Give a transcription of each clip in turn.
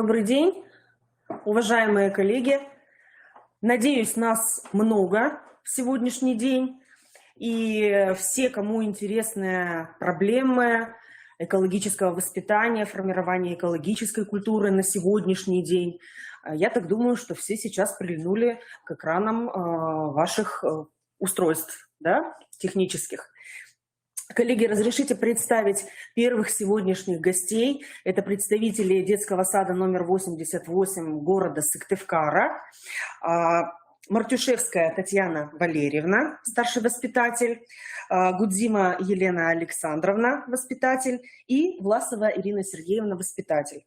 Добрый день, уважаемые коллеги. Надеюсь, нас много в сегодняшний день. И все, кому интересны проблемы экологического воспитания, формирования экологической культуры на сегодняшний день, я так думаю, что все сейчас прильнули к экранам ваших устройств, да, технических. Коллеги, разрешите представить первых сегодняшних гостей. Это представители детского сада номер 88 города Сыктывкара. Мартюшевская Татьяна Валерьевна, старший воспитатель, Гудзима Елена Александровна, воспитатель, и Власова Ирина Сергеевна, воспитатель.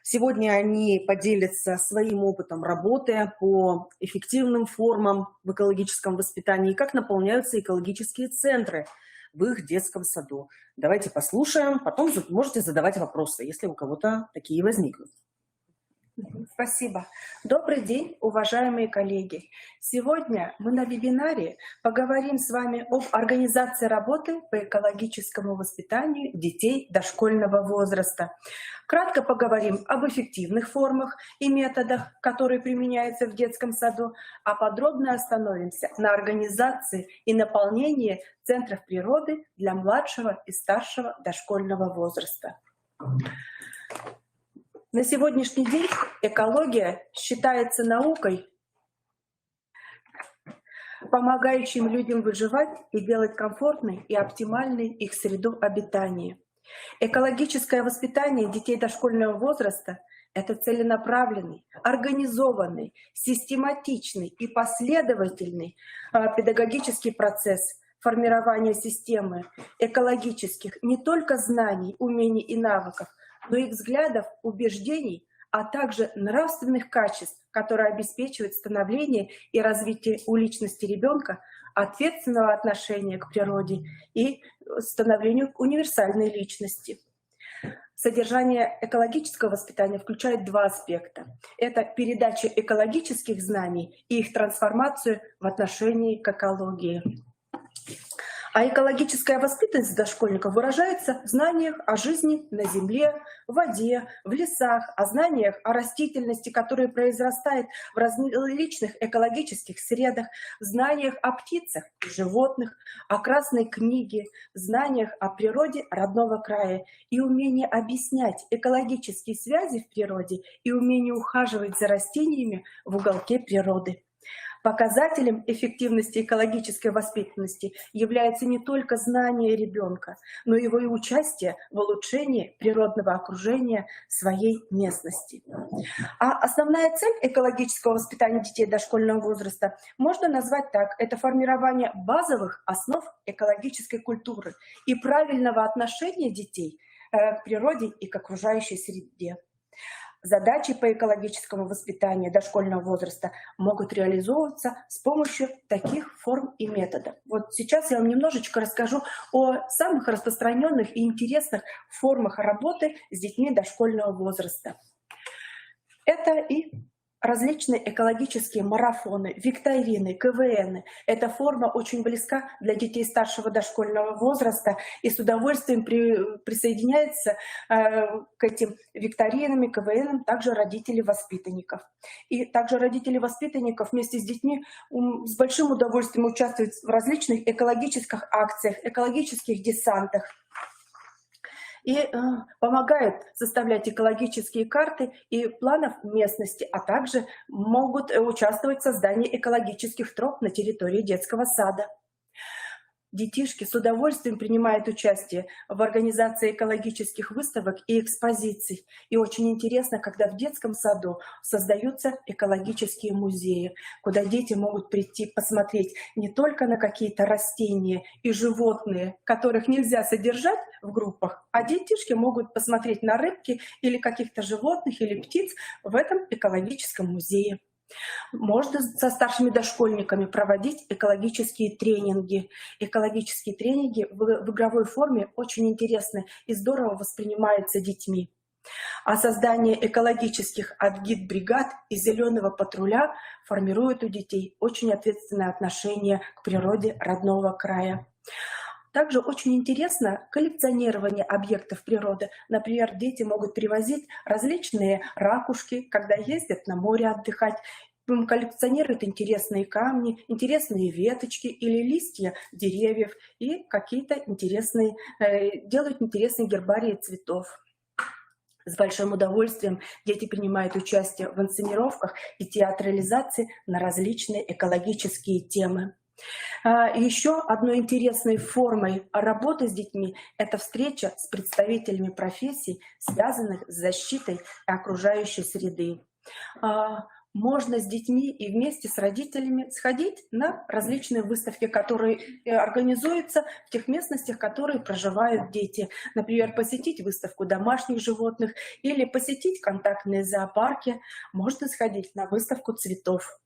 Сегодня они поделятся своим опытом работы по эффективным формам в экологическом воспитании и как наполняются экологические центры в их детском саду. Давайте послушаем, потом можете задавать вопросы, если у кого-то такие возникнут. Спасибо. Добрый день, уважаемые коллеги. Сегодня мы на вебинаре поговорим с вами об организации работы по экологическому воспитанию детей дошкольного возраста. Кратко поговорим об эффективных формах и методах, которые применяются в детском саду, а подробно остановимся на организации и наполнении центров природы для младшего и старшего дошкольного возраста. На сегодняшний день экология считается наукой, помогающей людям выживать и делать комфортной и оптимальной их среду обитания. Экологическое воспитание детей дошкольного возраста — это целенаправленный, организованный, систематичный и последовательный педагогический процесс формирования системы экологических не только знаний, умений и навыков, но и взглядов, убеждений, а также нравственных качеств, которые обеспечивают становление и развитие у личности ребенка, ответственного отношения к природе и становлению универсальной личности. Содержание экологического воспитания включает два аспекта. Это передача экологических знаний и их трансформацию в отношении к экологии. А экологическая воспитанность дошкольников выражается в знаниях о жизни на земле, в воде, в лесах, о знаниях о растительности, которая произрастает в различных экологических средах, в знаниях о птицах и животных, о Красной книге, в знаниях о природе родного края и умении объяснять экологические связи в природе и умении ухаживать за растениями в уголке природы. Показателем эффективности экологической воспитанности является не только знание ребенка, но и его участие в улучшении природного окружения своей местности. А основная цель экологического воспитания детей дошкольного возраста можно назвать так: это формирование базовых основ экологической культуры и правильного отношения детей к природе и к окружающей среде. Задачи по экологическому воспитанию дошкольного возраста могут реализовываться с помощью таких форм и методов. Вот сейчас я вам немножечко расскажу о самых распространенных и интересных формах работы с детьми дошкольного возраста. Это и различные экологические марафоны, викторины, КВН. Эта форма очень близка для детей старшего дошкольного возраста, и с удовольствием присоединяются к этим викторинам и КВНам также родители воспитанников. И также родители воспитанников вместе с детьми с большим удовольствием участвуют в различных экологических акциях, экологических десантах и помогают составлять экологические карты и планов местности, а также могут участвовать в создании экологических троп на территории детского сада. Детишки с удовольствием принимают участие в организации экологических выставок и экспозиций. И очень интересно, когда в детском саду создаются экологические музеи, куда дети могут прийти посмотреть не только на какие-то растения и животные, которых нельзя содержать в группах, а детишки могут посмотреть на рыбки или каких-то животных или птиц в этом экологическом музее. Можно со старшими дошкольниками проводить экологические тренинги. Экологические тренинги в игровой форме очень интересны и здорово воспринимаются детьми. А создание экологических агитбригад и зеленого патруля формирует у детей очень ответственное отношение к природе родного края. Также очень интересно коллекционирование объектов природы. Например, дети могут привозить различные ракушки, когда ездят на море отдыхать, коллекционируют интересные камни, интересные веточки или листья деревьев и какие-то интересные, делают интересные гербарии цветов. С большим удовольствием дети принимают участие в инсценировках и театрализации на различные экологические темы. Еще одной интересной формой работы с детьми — это встреча с представителями профессий, связанных с защитой окружающей среды. Можно с детьми и вместе с родителями сходить на различные выставки, которые организуются в тех местностях, в которых проживают дети. Например, посетить выставку домашних животных или посетить контактные зоопарки. Можно сходить на выставку цветов.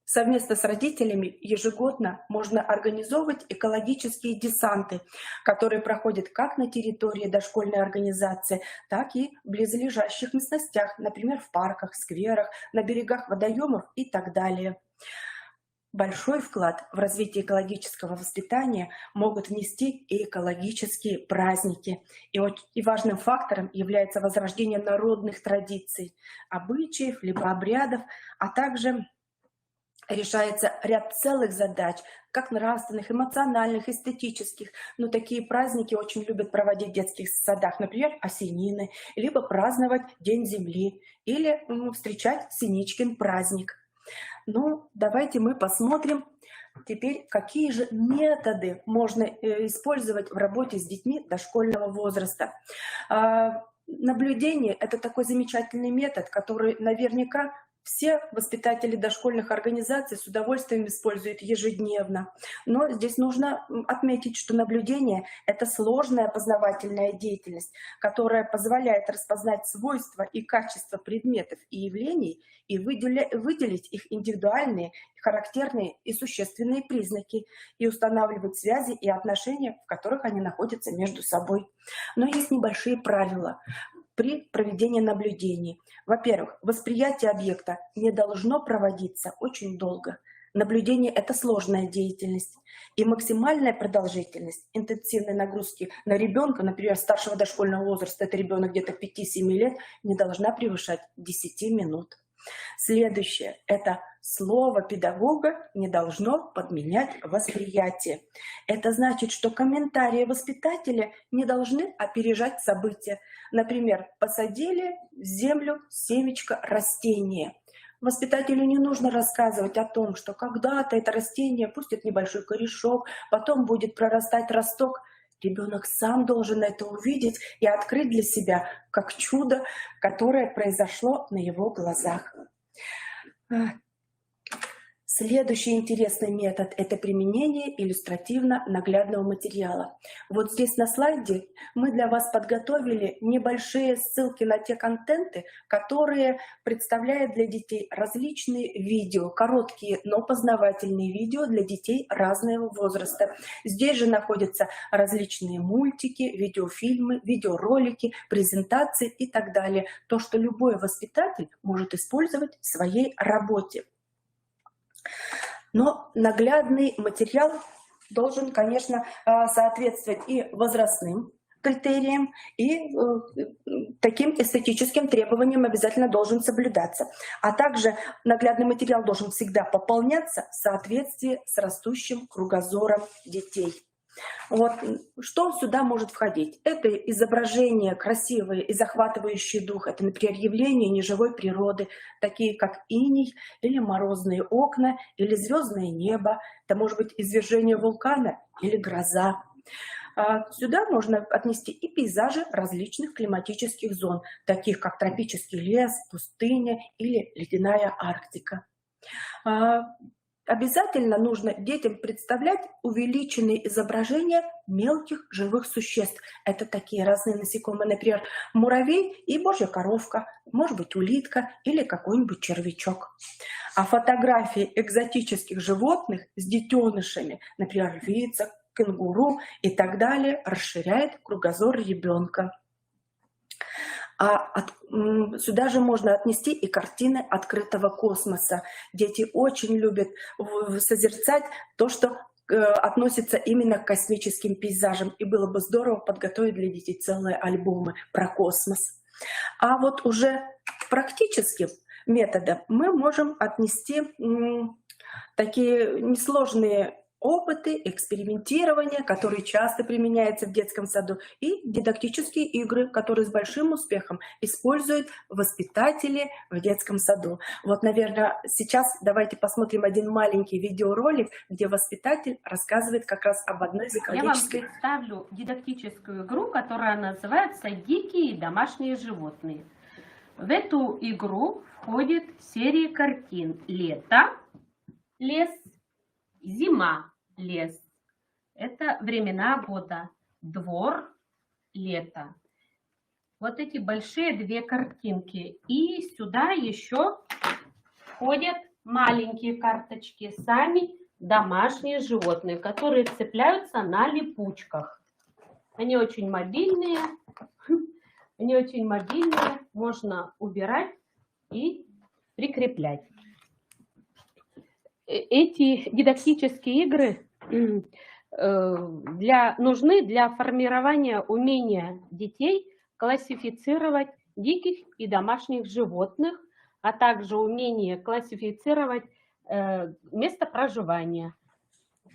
Совместно с родителями ежегодно можно организовывать экологические десанты, которые проходят как на территории дошкольной организации, так и в близлежащих местностях, например, в парках, скверах, на берегах водоемов и так далее. Большой вклад в развитие экологического воспитания могут внести и экологические праздники. И важным фактором является возрождение народных традиций, обычаев, либо обрядов, а также решается ряд целых задач, как нравственных, эмоциональных, эстетических. Но такие праздники очень любят проводить в детских садах, например, осенины, либо праздновать День Земли, или встречать Синичкин праздник. Ну, давайте мы посмотрим теперь, какие же методы можно использовать в работе с детьми дошкольного возраста. Наблюдение — это такой замечательный метод, который наверняка все воспитатели дошкольных организаций с удовольствием используют ежедневно. Но здесь нужно отметить, что наблюдение — это сложная познавательная деятельность, которая позволяет распознать свойства и качества предметов и явлений и выделить их индивидуальные, характерные и существенные признаки и устанавливать связи и отношения, в которых они находятся между собой. Но есть небольшие правила при проведении наблюдений. Во-первых, восприятие объекта не должно проводиться очень долго. Наблюдение — это сложная деятельность. И максимальная продолжительность интенсивной нагрузки на ребенка, например, старшего дошкольного возраста, это ребенок где-то 5-7 лет, не должна превышать 10 минут. Следующее — это слово педагога не должно подменять восприятие. Это значит, что комментарии воспитателя не должны опережать события. Например, посадили в землю семечко растения. Воспитателю не нужно рассказывать о том, что когда-то это растение пустит небольшой корешок, потом будет прорастать росток. Ребенок сам должен это увидеть и открыть для себя как чудо, которое произошло на его глазах. Следующий интересный метод — это применение иллюстративно-наглядного материала. Вот здесь на слайде мы для вас подготовили небольшие ссылки на те контенты, которые представляют для детей различные видео, короткие, но познавательные видео для детей разного возраста. Здесь же находятся различные мультики, видеофильмы, видеоролики, презентации и так далее. То, что любой воспитатель может использовать в своей работе. Но наглядный материал должен, конечно, соответствовать и возрастным критериям, и таким эстетическим требованиям обязательно должен соблюдаться. А также наглядный материал должен всегда пополняться в соответствии с растущим кругозором детей. Вот что сюда может входить? Это изображения красивые и захватывающие дух. Это, например, явления неживой природы, такие как иней или морозные окна, или звездное небо. Это может быть извержение вулкана или гроза. Сюда можно отнести и пейзажи различных климатических зон, таких как тропический лес, пустыня или ледяная Арктика. Обязательно нужно детям представлять увеличенные изображения мелких живых существ. Это такие разные насекомые, например, муравей и божья коровка, может быть, улитка или какой-нибудь червячок. А фотографии экзотических животных с детенышами, например, львица, кенгуру и так далее, расширяет кругозор ребенка. Сюда же можно отнести и картины открытого космоса. Дети очень любят созерцать то, что относится именно к космическим пейзажам. И было бы здорово подготовить для детей целые альбомы про космос. А вот уже к практическим методам мы можем отнести такие несложные опыты, экспериментирования, которые часто применяются в детском саду, и дидактические игры, которые с большим успехом используют воспитатели в детском саду. Вот, наверное, сейчас давайте посмотрим один маленький видеоролик, где воспитатель рассказывает как раз об одной из экологических... Я вам представлю дидактическую игру, которая называется «Дикие домашние животные». В эту игру входит серия картин «Лето», «Лес», «Зима», «Лес». Это времена года. «Двор», «Лето». Вот эти большие две картинки. И сюда еще входят маленькие карточки, сами домашние животные, которые цепляются на липучках. Они очень мобильные. Они очень мобильные. Можно убирать и прикреплять. Эти дидактические игры нужны для формирования умения детей классифицировать диких и домашних животных, а также умение классифицировать место проживания,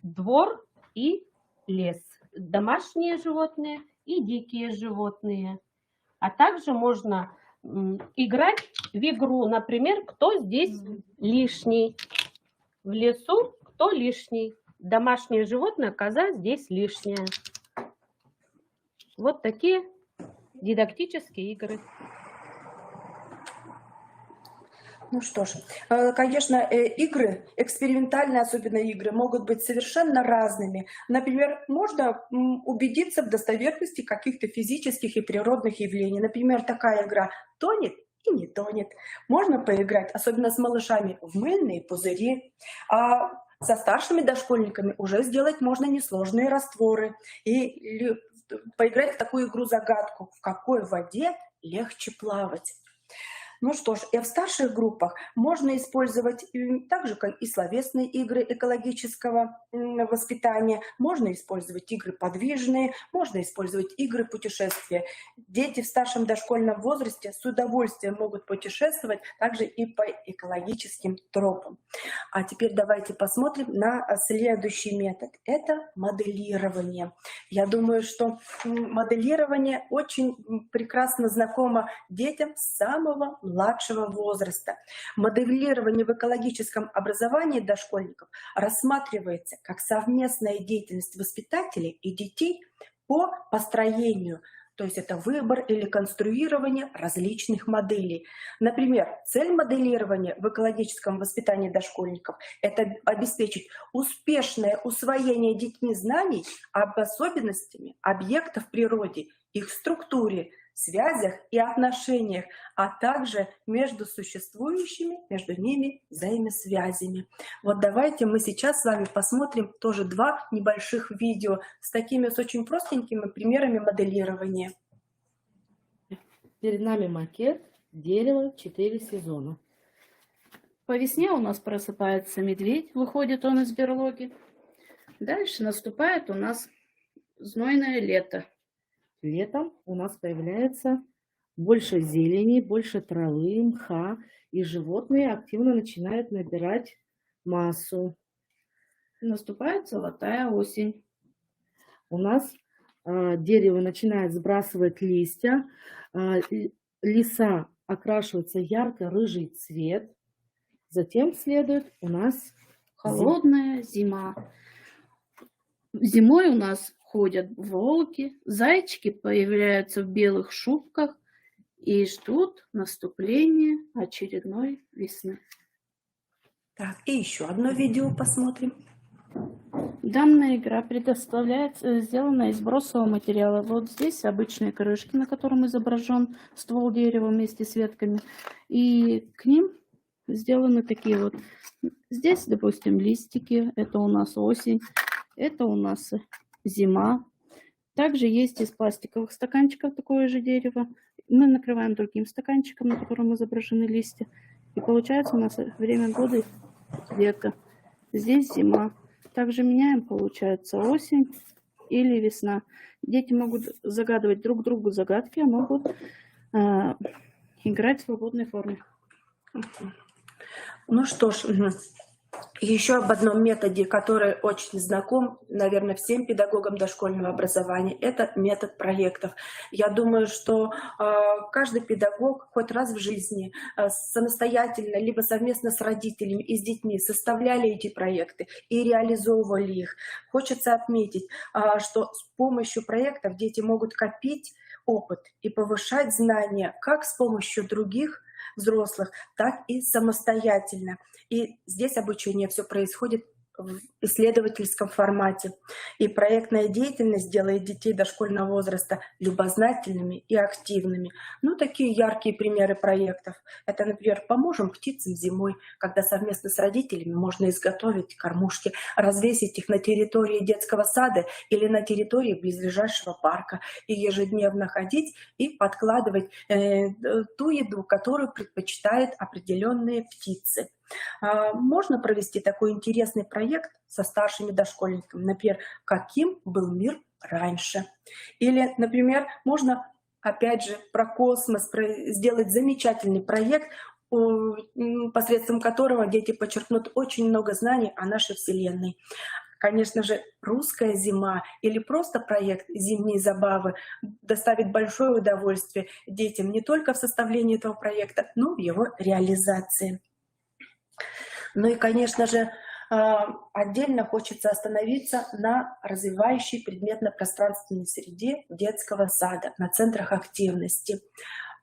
двор и лес, домашние животные и дикие животные. А также можно играть в игру, например, кто здесь лишний. В лесу кто лишний? Домашнее животное, коза здесь лишняя. Вот такие дидактические игры. Ну что ж, конечно, игры, экспериментальные особенно игры, могут быть совершенно разными. Например, можно убедиться в достоверности каких-то физических и природных явлений. Например, такая игра «Тонет и не тонет». Можно поиграть, особенно с малышами, в мыльные пузыри. А со старшими дошкольниками уже сделать можно несложные растворы. И поиграть в такую игру-загадку: в какой воде легче плавать. Ну что ж, и в старших группах можно использовать так же, как и словесные игры экологического воспитания, можно использовать игры подвижные, можно использовать игры путешествия. Дети в старшем дошкольном возрасте с удовольствием могут путешествовать также и по экологическим тропам. А теперь давайте посмотрим на следующий метод. Это моделирование. Я думаю, что моделирование очень прекрасно знакомо детям с самого младшего возраста. Моделирование в экологическом образовании дошкольников рассматривается как совместная деятельность воспитателей и детей по построению, то есть это выбор или конструирование различных моделей. Например, цель моделирования в экологическом воспитании дошкольников – это обеспечить успешное усвоение детьми знаний об особенностях объектов в природе, их структуре, связях и отношениях, а также между существующими, между ними взаимосвязями. Вот давайте мы сейчас с вами посмотрим тоже два небольших видео с очень простенькими примерами моделирования. Перед нами макет дерева 4 сезона. По весне у нас просыпается медведь, выходит он из берлоги. Дальше наступает у нас знойное лето. Летом у нас появляется больше зелени, больше травы, мха, и животные активно начинают набирать массу. Наступает золотая осень. У нас дерево начинает сбрасывать листья, леса окрашиваются ярко-рыжий цвет. Затем следует у нас Холодная зима. Зимой у нас ходят волки, зайчики появляются в белых шубках и ждут наступления очередной весны. Так, и еще одно видео посмотрим. Данная игра сделана из бросового материала. Вот здесь обычные крышки, на котором изображен ствол дерева вместе с ветками. И к ним сделаны такие вот. Здесь, допустим, листики. Это у нас осень. Это у нас зима. Также есть из пластиковых стаканчиков такое же дерево. Мы накрываем другим стаканчиком, на котором изображены листья. И получается у нас время года лето. Здесь зима. также меняем, получается, осень или весна. Дети могут загадывать друг другу загадки, а могут играть в свободной форме. Ну что ж, еще об одном методе, который очень знаком, наверное, всем педагогам дошкольного образования, это метод проектов. Я думаю, что каждый педагог хоть раз в жизни самостоятельно, либо совместно с родителями и с детьми составляли эти проекты и реализовывали их. Хочется отметить, что с помощью проектов дети могут копить опыт и повышать знания как с помощью других взрослых, так и самостоятельно. И здесь обучение все происходит в исследовательском формате. И проектная деятельность делает детей дошкольного возраста любознательными и активными. Ну, такие яркие примеры проектов. Это, например, «Поможем птицам зимой», когда совместно с родителями можно изготовить кормушки, развесить их на территории детского сада или на территории близлежащего парка, и ежедневно ходить и подкладывать ту еду, которую предпочитают определенные птицы. Можно провести такой интересный проект со старшими дошкольниками, например, «Каким был мир раньше?». Или, например, можно, опять же, про космос сделать замечательный проект, посредством которого дети подчеркнут очень много знаний о нашей Вселенной. Конечно же, «Русская зима» или просто проект «Зимние забавы» доставит большое удовольствие детям не только в составлении этого проекта, но и в его реализации. Ну и, конечно же, отдельно хочется остановиться на развивающей предметно-пространственной среде детского сада, на центрах активности.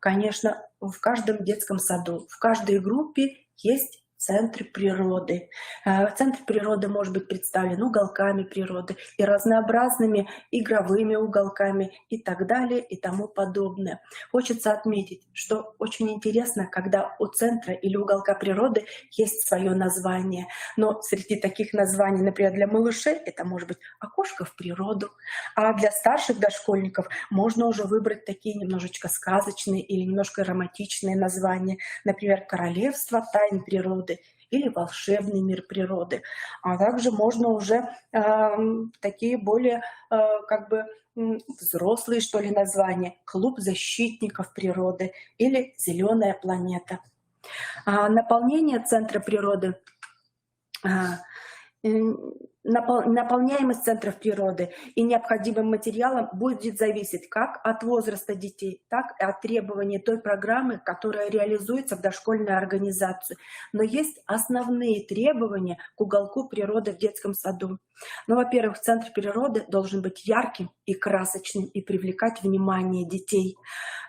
Конечно, в каждом детском саду, в каждой группе есть центр природы. Центр природы может быть представлен уголками природы и разнообразными игровыми уголками и так далее и тому подобное. Хочется отметить, что очень интересно, когда у центра или уголка природы есть свое название. Но среди таких названий, например, для малышей это может быть «Окошко в природу», а для старших дошкольников можно уже выбрать такие немножечко сказочные или немножко романтичные названия, например, «Королевство тайн природы» или «Волшебный мир природы». А также можно уже такие более взрослые, что ли, названия: «Клуб защитников природы» или «Зеленая планета». Наполнение центра природы, наполняемость центров природы и необходимым материалом будет зависеть как от возраста детей, так и от требований той программы, которая реализуется в дошкольной организации. Но есть основные требования к уголку природы в детском саду. Ну, во-первых, центр природы должен быть ярким и красочным и привлекать внимание детей.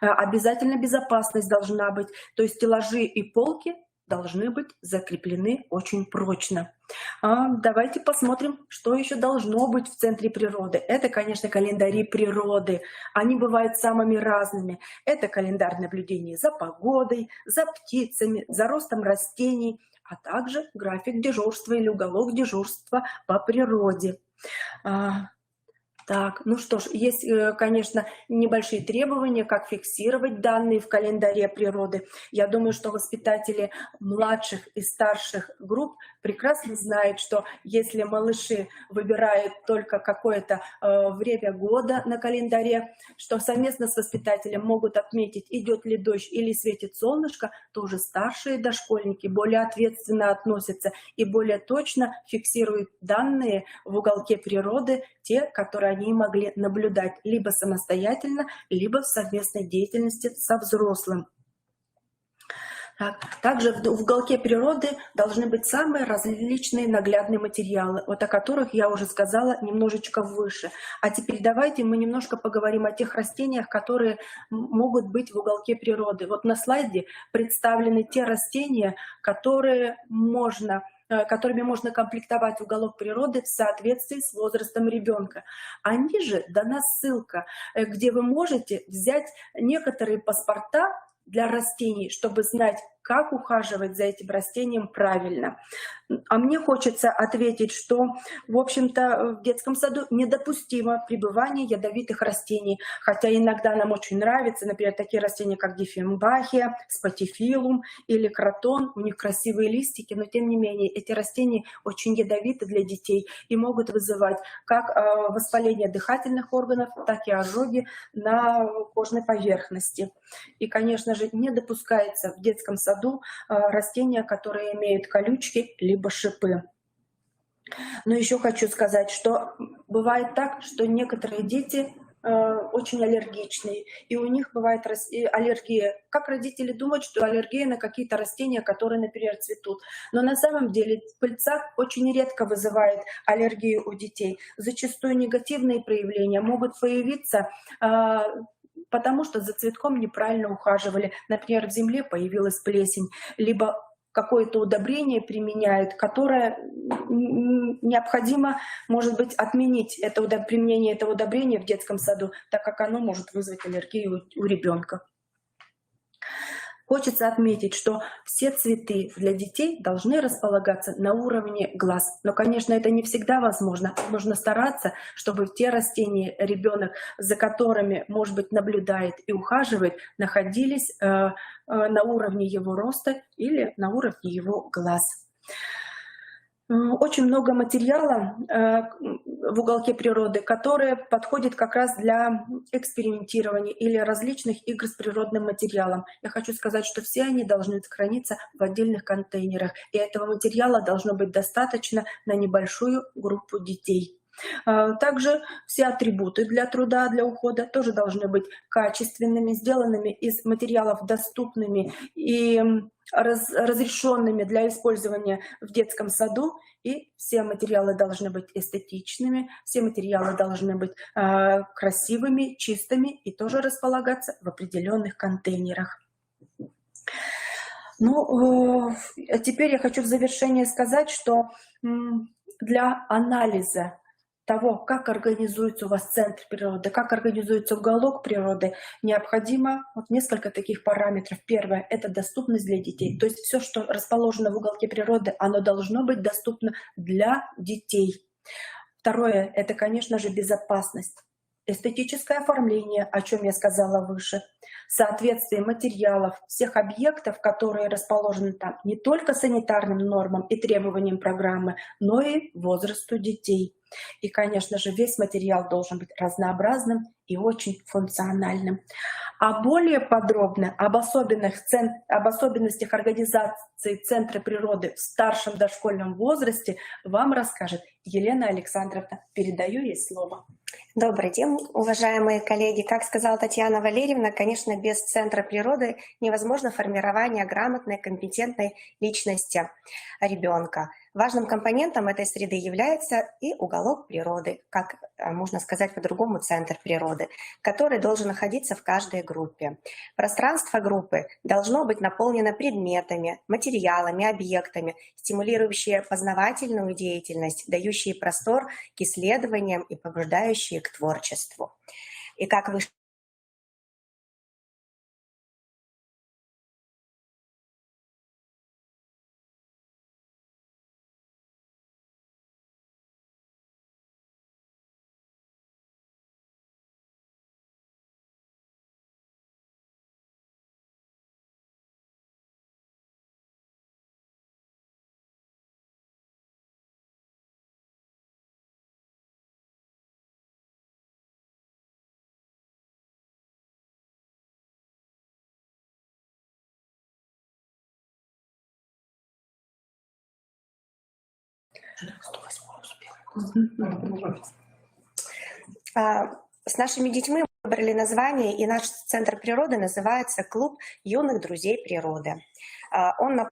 Обязательно безопасность должна быть, то есть стеллажи и полки должны быть закреплены очень прочно. Давайте посмотрим, что еще должно быть в центре природы. Это, конечно, календари природы. Они бывают самыми разными. Это календарь наблюдений за погодой, за птицами, за ростом растений, а также график дежурства или уголок дежурства по природе. Так, ну что ж, есть, конечно, небольшие требования, как фиксировать данные в календаре природы. Я думаю, что воспитатели младших и старших групп прекрасно знают, что если малыши выбирают только какое-то время года на календаре, что совместно с воспитателем могут отметить, идет ли дождь или светит солнышко, то уже старшие дошкольники более ответственно относятся и более точно фиксируют данные в уголке природы, те, которые они могли наблюдать либо самостоятельно, либо в совместной деятельности со взрослым. Также в уголке природы должны быть самые различные наглядные материалы, вот о которых я уже сказала немножечко выше. А теперь давайте мы немножко поговорим о тех растениях, которые могут быть в уголке природы. Вот на слайде представлены те растения, которыми можно комплектовать уголок природы в соответствии с возрастом ребенка. А ниже дана ссылка, где вы можете взять некоторые паспорта для растений, чтобы знать, как ухаживать за этим растением правильно. А мне хочется ответить, что, в общем-то, в детском саду недопустимо пребывание ядовитых растений, хотя иногда нам очень нравятся, например, такие растения, как диффенбахия, спатифилум или кротон, у них красивые листики, но тем не менее эти растения очень ядовиты для детей и могут вызывать как воспаление дыхательных органов, так и ожоги на кожной поверхности. И, конечно же, не допускается в детском саду растения, которые имеют колючки либо шипы. Но еще хочу сказать, что бывает так, что некоторые дети очень аллергичные, и у них бывает аллергия. Как родители думают, что аллергия на какие-то растения, которые, например, цветут. Но на самом деле пыльца очень редко вызывает аллергию у детей. Зачастую негативные проявления могут появиться потому что за цветком неправильно ухаживали. Например, в земле появилась плесень, либо какое-то удобрение применяют, которое необходимо, может быть, отменить применение этого удобрения в детском саду, так как оно может вызвать аллергию у ребенка. Хочется отметить, что все цветы для детей должны располагаться на уровне глаз. Но, конечно, это не всегда возможно. Нужно стараться, чтобы те растения ребенок, за которыми, может быть, наблюдает и ухаживает, находились на уровне его роста или на уровне его глаз. Очень много материала в уголке природы, которые подходят как раз для экспериментирования или различных игр с природным материалом. Я хочу сказать, что все они должны храниться в отдельных контейнерах, и этого материала должно быть достаточно на небольшую группу детей. Также все атрибуты для труда, для ухода тоже должны быть качественными, сделанными из материалов доступными и разрешенными для использования в детском саду. И все материалы должны быть эстетичными, все материалы должны быть красивыми, чистыми и тоже располагаться в определенных контейнерах. Ну, а теперь я хочу в завершение сказать, что для анализа того, как организуется у вас центр природы, как организуется уголок природы, необходимо несколько таких параметров. Первое — это доступность для детей. То есть все, что расположено в уголке природы, оно должно быть доступно для детей. Второе — это, конечно же, безопасность. Эстетическое оформление, о чем я сказала выше, соответствие материалов, всех объектов, которые расположены там, не только санитарным нормам и требованиям программы, но и возрасту детей. И, конечно же, весь материал должен быть разнообразным и очень функциональным. А более подробно об особенностях организации Центра природы в старшем дошкольном возрасте вам расскажет Елена Александровна. Передаю ей слово. Добрый день, уважаемые коллеги. Как сказала Татьяна Валерьевна, конечно, без Центра природы невозможно формирование грамотной, компетентной личности ребенка. Важным компонентом этой среды является и уголок природы, как можно сказать по-другому, центр природы, который должен находиться в каждой группе. Пространство группы должно быть наполнено предметами, материалами, объектами, стимулирующие познавательную деятельность, дающие простор к исследованиям и побуждающие к творчеству. И как вы с нашими детьми выбрали название, и наш центр природы называется «Клуб юных друзей природы». Он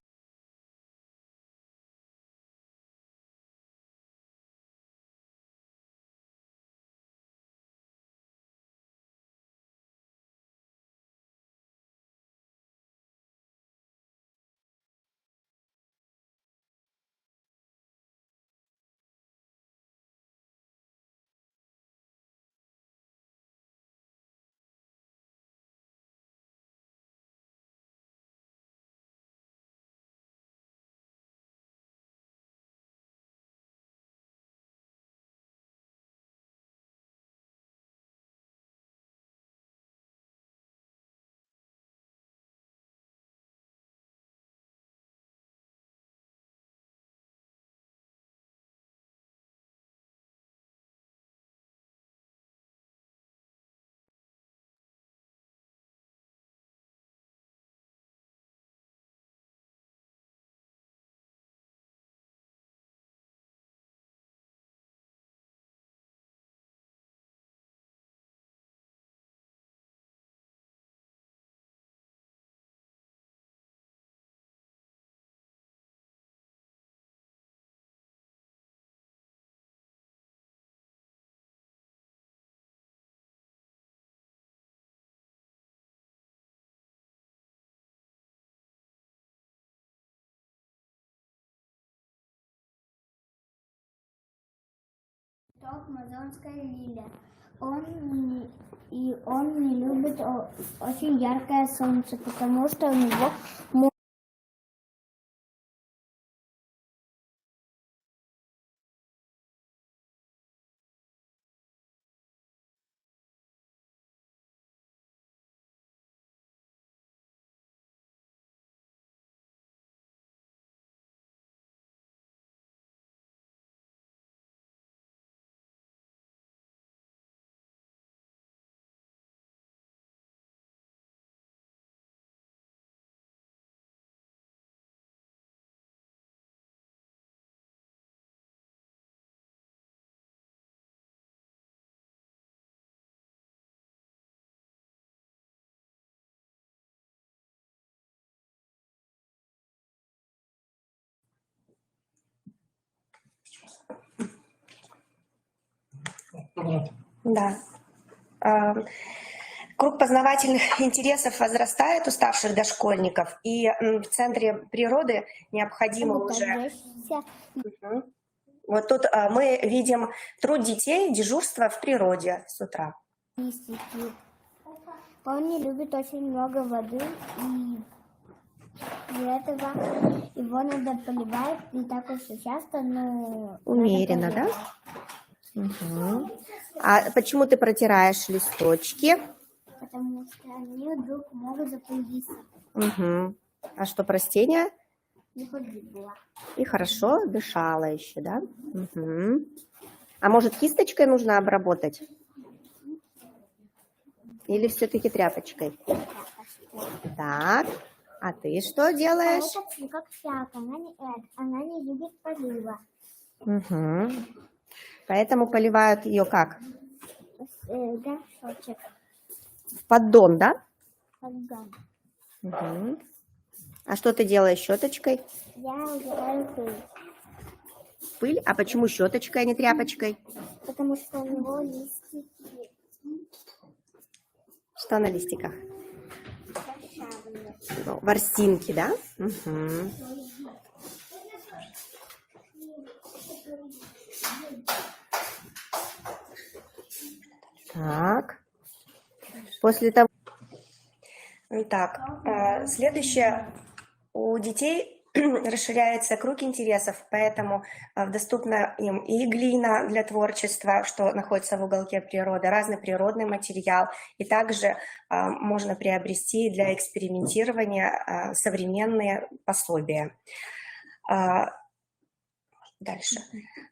Амазонская лилия. Он не любит очень яркое солнце, потому что у него Да. Круг познавательных интересов возрастает у старших дошкольников, и в Центре природы необходимо уже... Мгм. Вот тут мы видим труд детей, дежурство в природе с утра. листики. Он не любит очень много воды, и для этого его надо поливать не так уж и часто, но... Умеренно, надо да? Мгм. А почему ты протираешь листочки? потому что они вдруг могут запылиться. Мгм. А что, растение? Не погибло. И хорошо дышала еще, да? Мгм. А может, кисточкой нужно обработать? Или все-таки тряпочкой? Так, а ты что делаешь? Это как фиалка, она не любит полива. Мгм. Поэтому поливают ее как? Горшочек. В поддон, да? Подгон. Мгм. А что ты делаешь щеточкой? Я убираю пыль, Пыль? А почему щеточкой, а не тряпочкой? потому что у него листики Что на листиках? шершавые. Ну, ворсинки, да? Мгм. Так. После того... Так, следующее. У детей расширяется круг интересов, поэтому доступна им и глина для творчества, что находится в уголке природы, разный природный материал, и также можно приобрести для экспериментирования современные пособия. Дальше.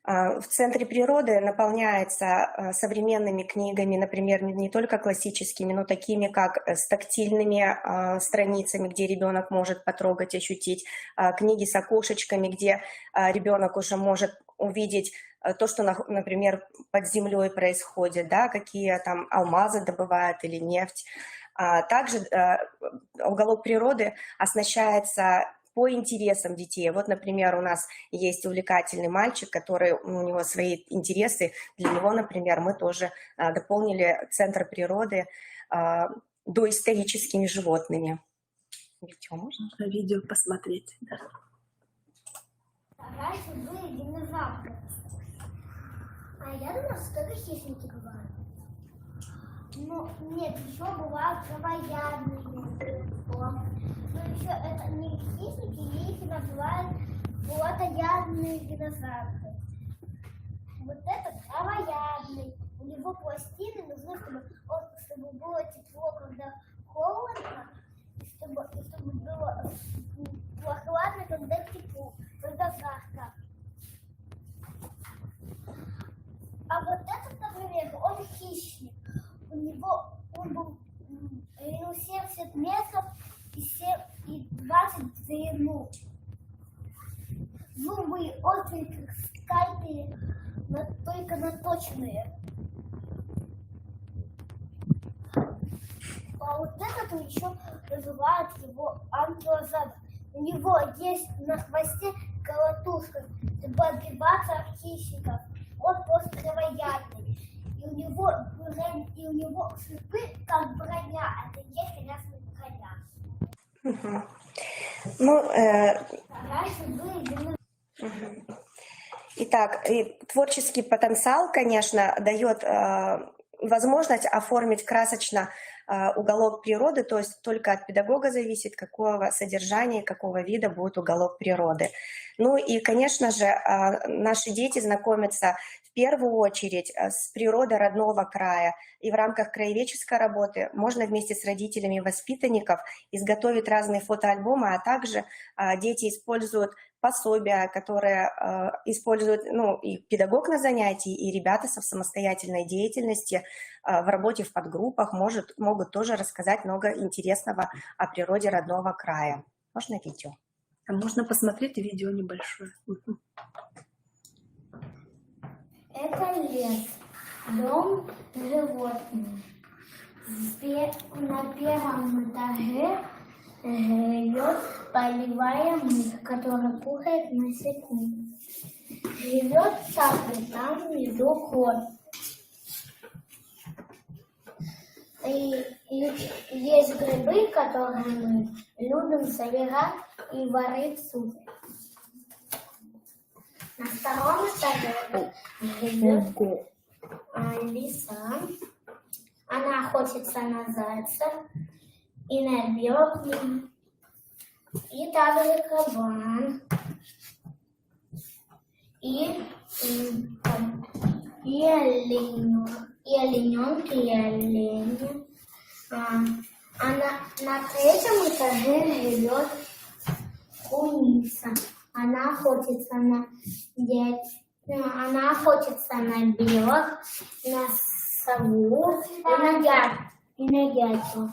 В Центре природы наполняется современными книгами, например, не только классическими, но такими, как с тактильными страницами, где ребенок может потрогать, ощутить, книги с окошечками, где ребенок уже может увидеть то, что, например, под землей происходит, да, какие там алмазы добывают или нефть. Также уголок природы оснащается по интересам детей. Вот, например, у нас есть увлекательный мальчик, у него свои интересы. Для него, например, мы тоже дополнили Центр природы доисторическими животными. Можно видео посмотреть. Да. Раньше были динозавры. А я думала, что это хищники бывают. Ну, нет, еще бывают травоядные. Но еще это не хищники, их называют плотоядные динозавры. Вот это травоядный. У него пластины нужны, чтобы было тепло, когда холодно, и чтобы было прохладно, когда тепло, когда жарко. А вот этот, например, он хищник. Он был 70 метров и 20 в длину. Зубы острые, как скальпели, но только наточенные. А вот этот еще называют его анкилозавр. У него есть на хвосте колотушка, чтобы отбиваться от хищников. Он просто травоядный. И у него шипы как броня. Это и есть, конечно, броня. Ну, Раньше были динозавры. итак, Итак, и творческий потенциал, конечно, дает возможность оформить красочно уголок природы, то есть только от педагога зависит, какого содержания, какого вида будет уголок природы. Ну и, конечно же, наши дети знакомятся в первую очередь с природой родного края. И в рамках краеведческой работы можно вместе с родителями воспитанников изготовить разные фотоальбомы, а также дети используют пособия, которые используют и педагог на занятии, и ребята со самостоятельной деятельности в работе в подгруппах могут тоже рассказать много интересного о природе родного края. Можно видео? А можно посмотреть видео небольшое. Это лес, дом животных. На первом этаже живет полевая мышь, которая кушает насекомых. Живет цапля, там внизу кот. И есть грибы, которые мы любим собирать и варить суп. На втором этаже живет лиса. Она охотится на зайцев и на белок, и также кабан, и олененки, и олени. А на третьем этаже живет куница. Она охотится на белок, на сову и на дятел.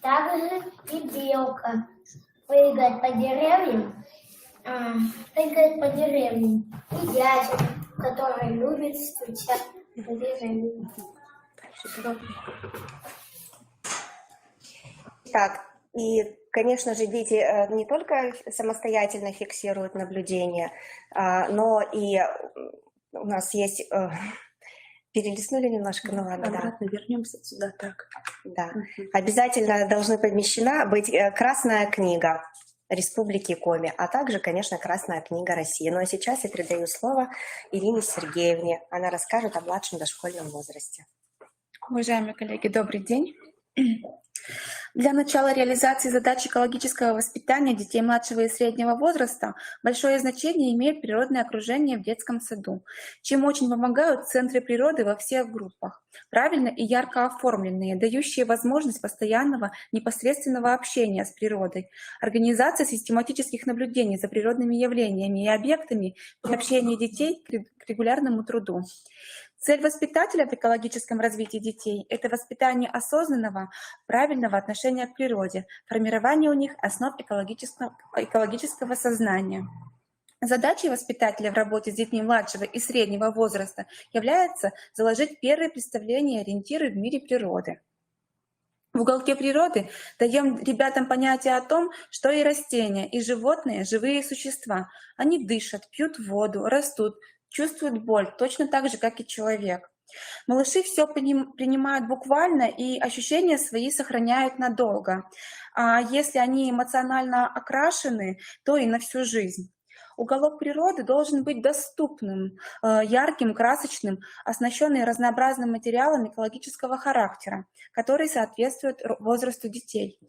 Также и белка прыгает по деревьям, и дятел, который любит стучать по деревьям. Так, и, конечно же, дети не только самостоятельно фиксируют наблюдения, но и у нас есть... Перелистнули немножко, ну ладно, да. Обратно вернемся сюда, так. Да. Обязательно должна помещена быть Красная книга Республики Коми, а также, конечно, Красная книга России. Ну а сейчас я передаю слово Ирине Сергеевне. Она расскажет о младшем дошкольном возрасте. Уважаемые коллеги, добрый день. Для начала реализации задач экологического воспитания детей младшего и среднего возраста большое значение имеет природное окружение в детском саду, чем очень помогают центры природы во всех группах, правильно и ярко оформленные, дающие возможность постоянного непосредственного общения с природой, организация систематических наблюдений за природными явлениями и объектами, приобщение детей к регулярному труду. Цель воспитателя в экологическом развитии детей – это воспитание осознанного, правильного отношения к природе, формирование у них основ экологического сознания. Задачей воспитателя в работе с детьми младшего и среднего возраста является заложить первые представления и ориентиры в мире природы. В уголке природы даем ребятам понятие о том, что и растения, и животные – живые существа. Они дышат, пьют воду, растут, чувствуют боль, точно так же, как и человек. Малыши все принимают буквально и ощущения свои сохраняют надолго. А если они эмоционально окрашены, то и на всю жизнь. Уголок природы должен быть доступным, ярким, красочным, оснащенный разнообразными материалами экологического характера, которые соответствуют возрасту детей.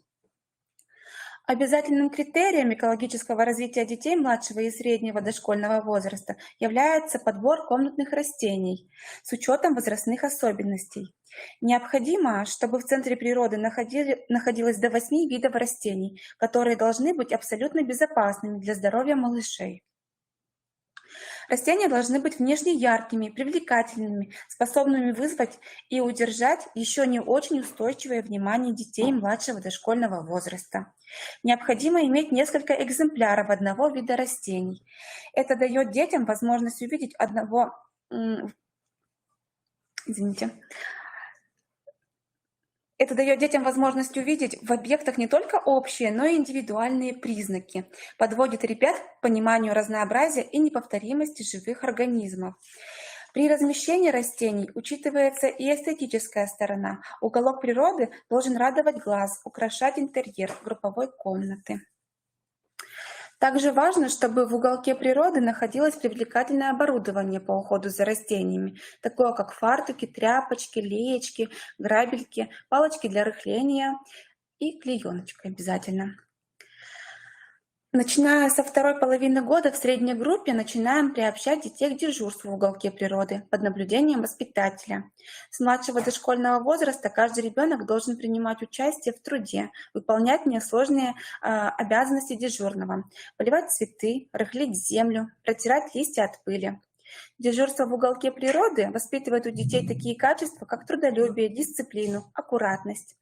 Обязательным критерием экологического развития детей младшего и среднего дошкольного возраста является подбор комнатных растений с учетом возрастных особенностей. Необходимо, чтобы в центре природы находилось до 8 видов растений, которые должны быть абсолютно безопасными для здоровья малышей. Растения должны быть внешне яркими, привлекательными, способными вызвать и удержать еще не очень устойчивое внимание детей младшего дошкольного возраста. Необходимо иметь несколько экземпляров одного вида растений. Это дает детям возможность увидеть Это дает детям возможность увидеть в объектах не только общие, но и индивидуальные признаки, подводит ребят к пониманию разнообразия и неповторимости живых организмов. При размещении растений учитывается и эстетическая сторона. Уголок природы должен радовать глаз, украшать интерьер групповой комнаты. Также важно, чтобы в уголке природы находилось привлекательное оборудование по уходу за растениями, такое как фартуки, тряпочки, леечки, грабельки, палочки для рыхления и клееночка обязательно. Начиная со второй половины года в средней группе начинаем приобщать детей к дежурству в уголке природы под наблюдением воспитателя. С младшего дошкольного возраста каждый ребенок должен принимать участие в труде, выполнять несложные обязанности дежурного, поливать цветы, рыхлить землю, протирать листья от пыли. Дежурство в уголке природы воспитывает у детей такие качества, как трудолюбие, дисциплину, аккуратность.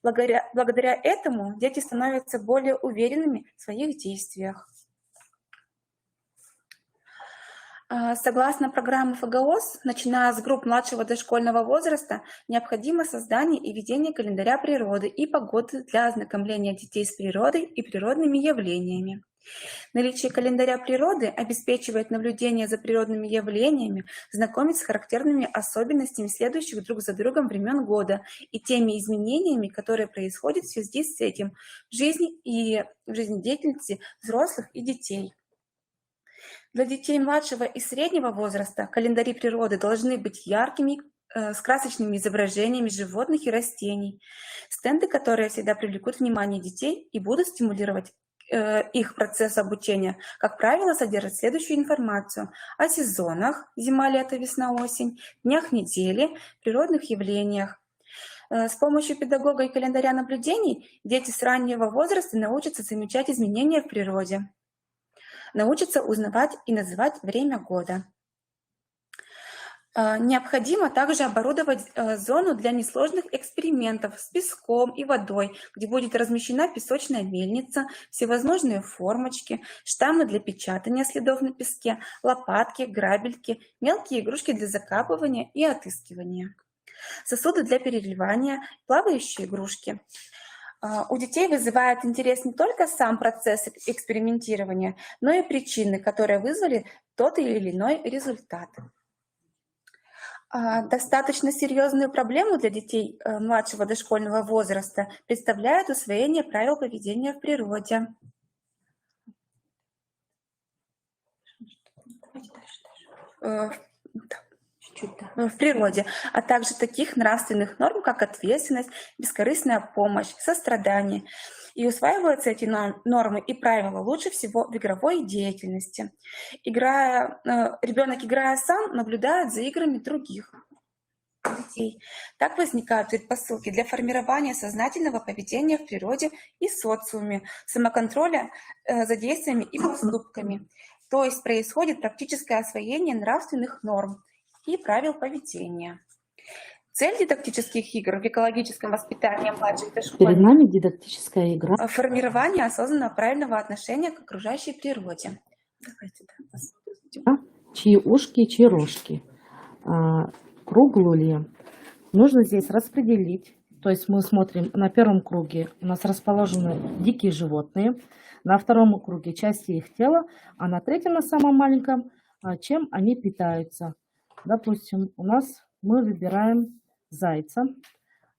Благодаря этому дети становятся более уверенными в своих действиях. Согласно программе ФГОС, начиная с групп младшего дошкольного возраста, необходимо создание и ведение календаря природы и погоды для ознакомления детей с природой и природными явлениями. Наличие календаря природы обеспечивает наблюдение за природными явлениями, знакомить с характерными особенностями следующих друг за другом времен года и теми изменениями, которые происходят в связи с этим в жизни и в жизнедеятельности взрослых и детей. Для детей младшего и среднего возраста календари природы должны быть яркими, с красочными изображениями животных и растений, стенды, которые всегда привлекут внимание детей и будут стимулировать их процесс обучения, как правило, содержит следующую информацию о сезонах – зима, лето, весна, осень, днях недели, природных явлениях. С помощью педагога и календаря наблюдений дети с раннего возраста научатся замечать изменения в природе, научатся узнавать и называть время года. Необходимо также оборудовать зону для несложных экспериментов с песком и водой, где будет размещена песочная мельница, всевозможные формочки, штаммы для печатания следов на песке, лопатки, грабельки, мелкие игрушки для закапывания и отыскивания, сосуды для переливания, плавающие игрушки. У детей вызывает интерес не только сам процесс экспериментирования, но и причины, которые вызвали тот или иной результат. Достаточно серьезную проблему для детей младшего дошкольного возраста представляет усвоение правил поведения в природе. В природе, а также таких нравственных норм, как ответственность, бескорыстная помощь, сострадание. И усваиваются эти нормы и правила лучше всего в игровой деятельности. Ребенок, играя сам, наблюдает за играми других детей. Так возникают предпосылки для формирования сознательного поведения в природе и социуме, самоконтроля за действиями и поступками. То есть происходит практическое освоение нравственных норм и правил поведения. Цель дидактических игр в экологическом воспитании младших дошкольников Перед нами дидактическая игра. – формирование осознанного правильного отношения к окружающей природе. Чьи ушки, чьи рожки. Круглые. Нужно здесь распределить. То есть мы смотрим, на первом круге у нас расположены дикие животные, на втором круге части их тела, а на третьем, на самом маленьком, чем они питаются. Допустим, мы выбираем зайца,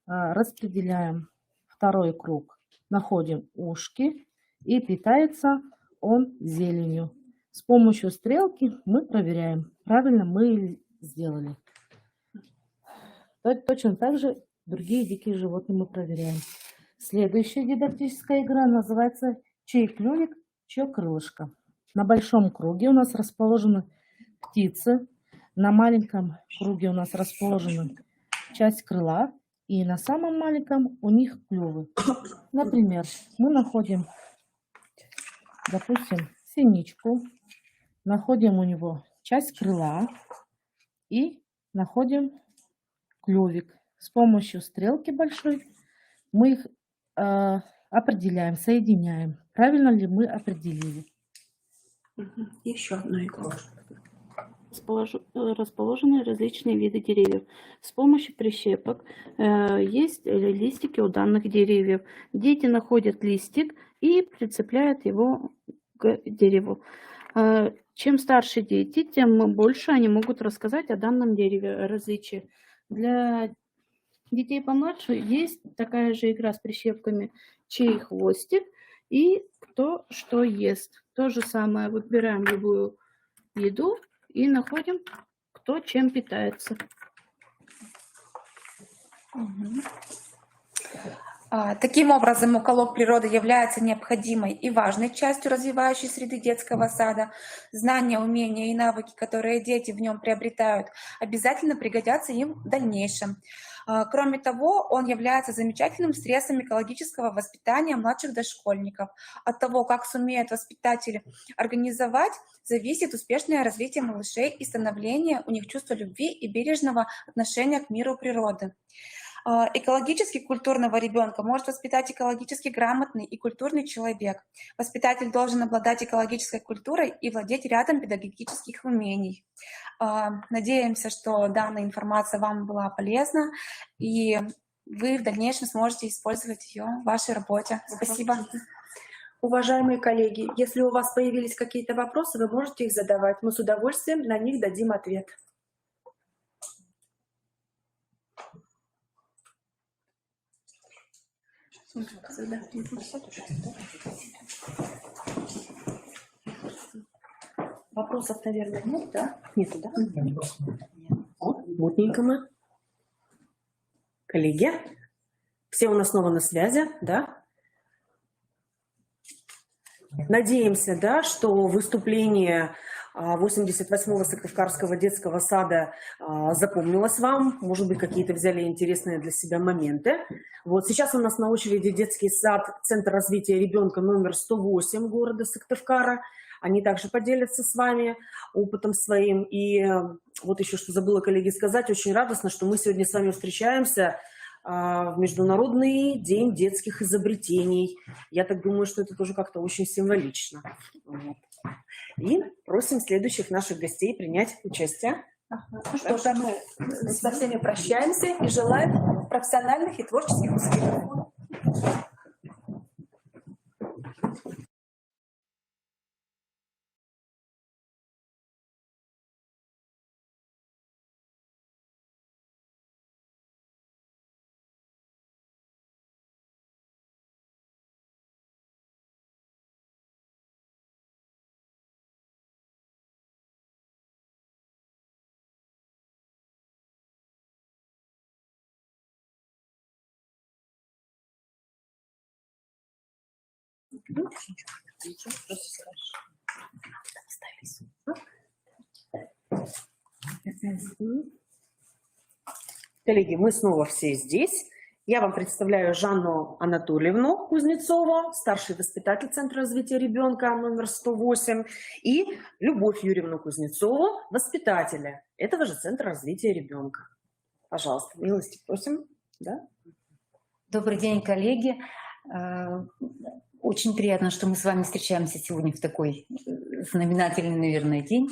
распределяем второй круг, находим ушки, и питается он зеленью. С помощью стрелки мы проверяем, правильно мы сделали. Точно так же другие дикие животные мы проверяем. Следующая дидактическая игра называется «Чей клювик, чье крылышко». На большом круге у нас расположены птицы, на маленьком круге у нас расположена часть крыла, и на самом маленьком у них клювы. Например, мы находим, допустим, синичку, находим у него часть крыла и находим клювик. С помощью стрелки большой мы их определяем, соединяем. Правильно ли мы определили? Еще одну игру. Расположены различные виды деревьев. С помощью прищепок есть листики у данных деревьев. Дети находят листик и прицепляют его к дереву. Чем старше дети, тем больше они могут рассказать о данном дереве, о различиях. Для детей помладше есть такая же игра с прищепками «Чей хвостик, и кто что ест. То же самое, выбираем любую еду и находим, кто чем питается. Таким образом, уголок природы является необходимой и важной частью развивающей среды детского сада. Знания, умения и навыки, которые дети в нем приобретают, обязательно пригодятся им в дальнейшем. Кроме того, он является замечательным средством экологического воспитания младших дошкольников. От того, как сумеют воспитатели организовать, зависит успешное развитие малышей и становление у них чувства любви и бережного отношения к миру природы. Экологически культурного ребенка может воспитать экологически грамотный и культурный человек. Воспитатель должен обладать экологической культурой и владеть рядом педагогических умений. Надеемся, что данная информация вам была полезна, и вы в дальнейшем сможете использовать ее в вашей работе. Спасибо. Уважаемые коллеги, если у вас появились какие-то вопросы, вы можете их задавать. Мы с удовольствием на них дадим ответ. Вопросов, наверное, нет, да? Нету, да? О, мутненько мы. Коллеги, все у нас снова на связи, да? Надеемся, да, что выступление 88-го Сыктывкарского детского сада запомнилось вам. Может быть, какие-то взяли интересные для себя моменты. Вот сейчас у нас на очереди детский сад, Центр развития ребенка номер 108 города Сыктывкара. Они также поделятся с вами опытом своим. И вот еще что забыла, коллеги, сказать. Очень радостно, что мы сегодня с вами встречаемся в Международный день детских изобретений. Я так думаю, что это тоже как-то очень символично. Вот. И просим следующих наших гостей принять участие. Ну что ж, мы со всеми прощаемся и желаем профессиональных и творческих успехов. Коллеги, мы снова все здесь. Я вам представляю Жанну Анатольевну Кузнецову, старший воспитатель Центра развития ребенка номер 108, и Любовь Юрьевну Кузнецову, воспитателя этого же Центра развития ребенка. Пожалуйста, милости просим. Да? Добрый день, коллеги. Очень приятно, что мы с вами встречаемся сегодня в такой знаменательный, наверное, день.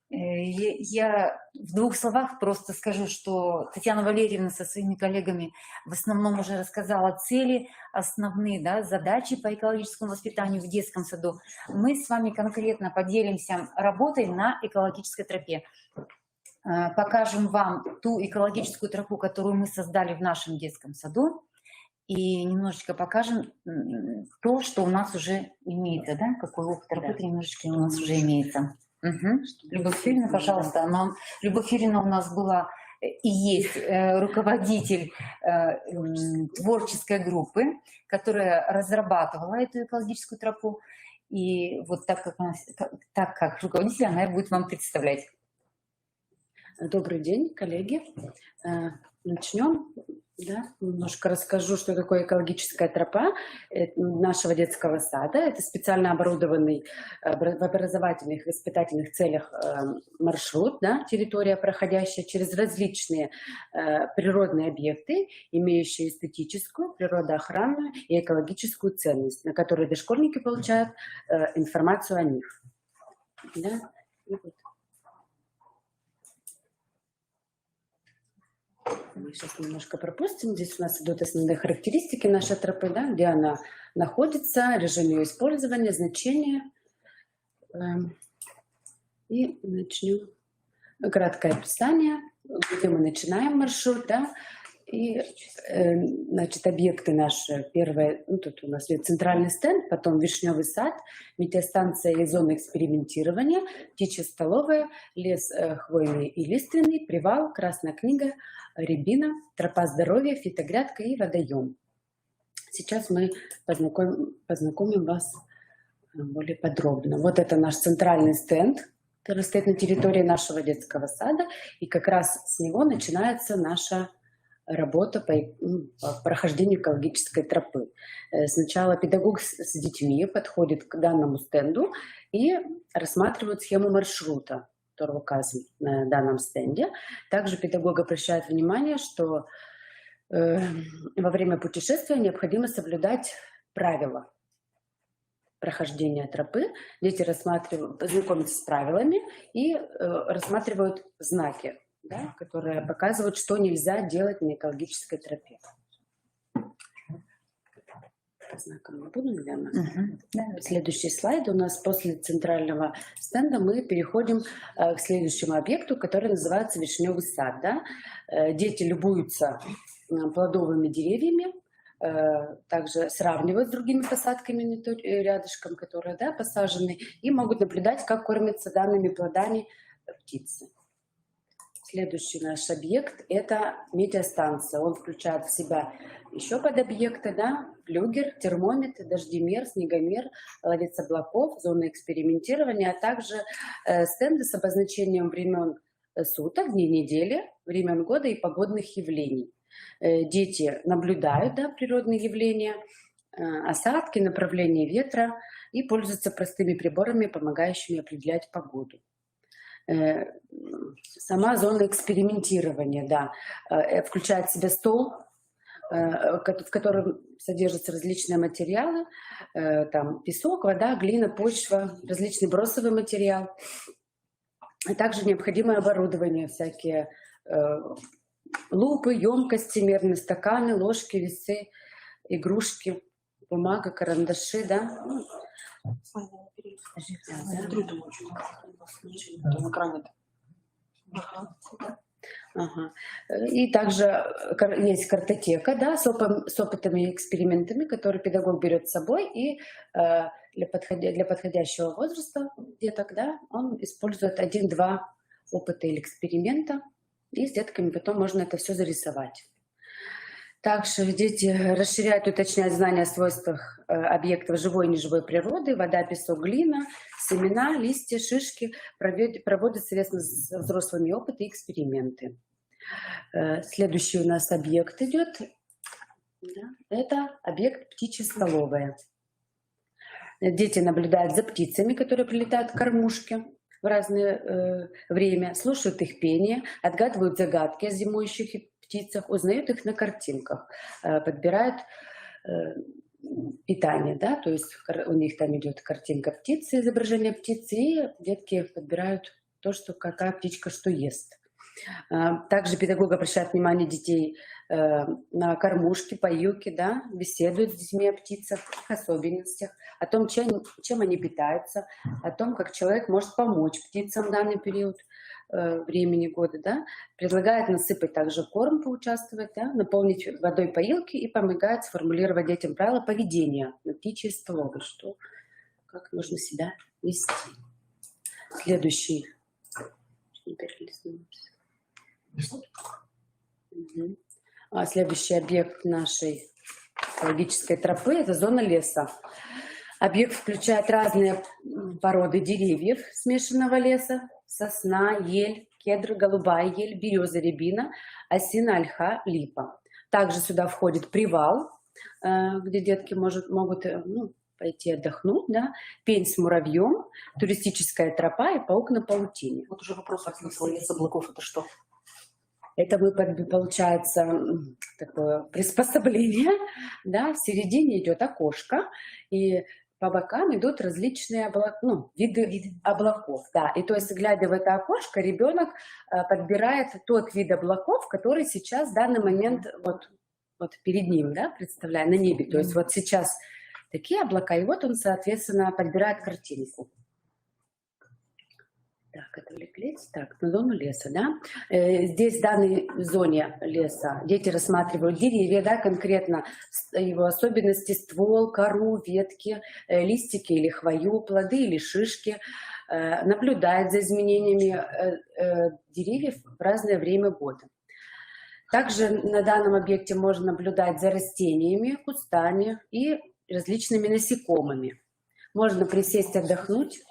Я в двух словах просто скажу, что Татьяна Валерьевна со своими коллегами в основном уже рассказала цели, основные, да, задачи по экологическому воспитанию в детском саду. Мы с вами конкретно поделимся работой на экологической тропе. Покажем вам ту экологическую тропу, которую мы создали в нашем детском саду. И немножечко покажем то, что у нас уже имеется, да, какой опыт работы немножечко у нас уже имеется. Угу. Любовь Юрьевна, пожалуйста. Любовь Юрьевна у нас была и есть руководитель творческой группы, которая разрабатывала эту экологическую тропу. И вот так как руководитель, она будет вам представлять. Добрый день, коллеги. Начнем. Да, немножко расскажу, что такое экологическая тропа нашего детского сада. Это специально оборудованный в образовательных и воспитательных целях маршрут, да, территория, проходящая через различные природные объекты, имеющие эстетическую, природоохранную и экологическую ценность, на которые дошкольники получают информацию о них. Да? И вот. Мы сейчас немножко пропустим. Здесь у нас идут основные характеристики нашей тропы, да, где она находится, режим ее использования, значение. И начнем. Краткое описание, где мы начинаем маршрут. Да. И, значит, объекты наши. Первое, ну, тут у нас идет центральный стенд, потом Вишневый сад, метеостанция и зона экспериментирования, птичья столовая, лес хвойный и лиственный, привал, Красная книга, рябина, тропа здоровья, фитогрядка и водоем. Сейчас мы познакомим вас более подробно. Вот это наш центральный стенд, который стоит на территории нашего детского сада, и как раз с него начинается наша работа по прохождению экологической тропы. Сначала педагог с детьми подходит к данному стенду и рассматривает схему маршрута, который указан на данном стенде. Также педагог обращает внимание, что во время путешествия необходимо соблюдать правила прохождения тропы. Дети знакомятся с правилами и рассматривают знаки, да, которые показывают, что нельзя делать на экологической тропе. По знакам не буду, наверное. Следующий слайд. У нас после центрального стенда мы переходим к следующему объекту, который называется Вишневый сад. Да? Дети любуются плодовыми деревьями, также сравнивают с другими посадками рядышком, которые, да, посажены, и могут наблюдать, как кормятся данными плодами птицы. Следующий наш объект – это метеостанция. Он включает в себя еще подобъекты, да, флюгер, термометр, дождемер, снегомер, ловец облаков, зона экспериментирования, а также стенды с обозначением времен суток, дней недели, времен года и погодных явлений. Дети наблюдают, да, природные явления, осадки, направление ветра и пользуются простыми приборами, помогающими определять погоду. Сама зона экспериментирования, да, включает в себя стол, в котором содержатся различные материалы, там песок, вода, глина, почва, различный бросовый материал, а также необходимое оборудование, всякие лупы, емкости, мерные стаканы, ложки, весы, игрушки, бумага, карандаши, да. Ага. И также есть картотека, да, с опытами и экспериментами, которые педагог берет с собой, и для подходящего возраста деток, да, он использует 1-2 опыта или эксперимента, и с детками потом можно это все зарисовать. Также дети расширяют и уточняют знания о свойствах объектов живой и неживой природы: вода, песок, глина, семена, листья, шишки. Проводят совместно с взрослыми опыты и эксперименты. Следующий у нас объект идет. Это объект птичья столовая. Дети наблюдают за птицами, которые прилетают к кормушке в разное время, слушают их пение, отгадывают загадки о зимующих птицах, узнают их на картинках, подбирают питание, да, то есть у них там идет картинка птицы, изображение птицы, и детки подбирают то, что какая птичка что ест. Также педагог обращает внимание детей на кормушки, поилки, да, беседует с детьми о птицах, их особенностях, о том, чем они питаются, о том, как человек может помочь птицам в данный период времени года, да, предлагает насыпать также корм, поучаствовать, да, наполнить водой поилки и помогает сформулировать детям правила поведения на птичьей столовой, что, как нужно себя вести. Следующий. Следующий объект нашей экологической тропы – это зона леса. Объект включает разные породы деревьев смешанного леса: сосна, ель, кедр, голубая ель, береза, рябина, осина, ольха, липа. Также сюда входит привал, где детки могут пойти отдохнуть, да, пень с муравьем, туристическая тропа и паук на паутине. Вот уже вопрос, как лес облаков, это что? Это получается такое приспособление, да, в середине идет окошко, и по бокам идут различные виды облаков. Да. И то есть, глядя в это окошко, ребенок подбирает тот вид облаков, который сейчас в данный момент вот перед ним, да, представляя на небе. То есть вот сейчас такие облака, и вот он, соответственно, подбирает картинку. Так, это лес, так, на зону леса, да. Здесь в данной зоне леса дети рассматривают деревья, да, конкретно его особенности: ствол, кору, ветки, листики или хвою, плоды или шишки. Наблюдают за изменениями деревьев в разное время года. Также на данном объекте можно наблюдать за растениями, кустами и различными насекомыми. Можно присесть, отдохнуть.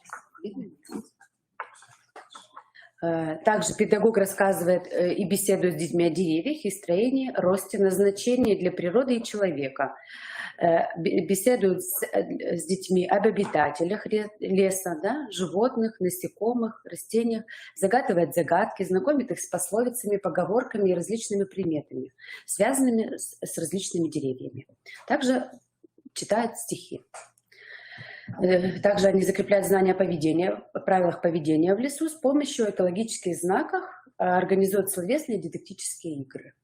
Также педагог рассказывает и беседует с детьми о деревьях, их строении, росте, назначении для природы и человека. Беседует с детьми об обитателях леса, да, животных, насекомых, растениях, загадывает загадки, знакомит их с пословицами, поговорками и различными приметами, связанными с различными деревьями. Также читает стихи. Также они закрепляют знания о правилах поведения в лесу с помощью экологических знаков, организуют словесные и дидактические игры.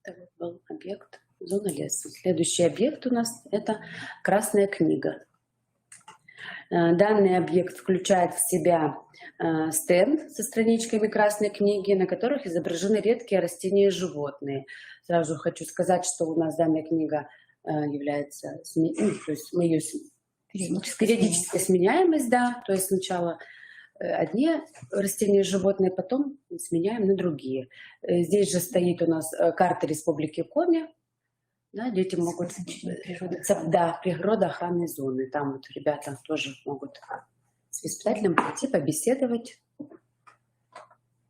Это был объект зона леса. Следующий объект у нас — это Красная книга. Данный объект включает в себя стенд со страничками Красной книги, на которых изображены редкие растения и животные. Сразу хочу сказать, что у нас данная книга является, то есть мы ее периодическая сменяемость, да, то есть сначала одни растения и животные, потом сменяем на другие. Здесь же стоит у нас карта Республики Коми, да, дети могут... Да, природоохранной зоны. Там вот ребята тоже могут с воспитателем прийти, побеседовать.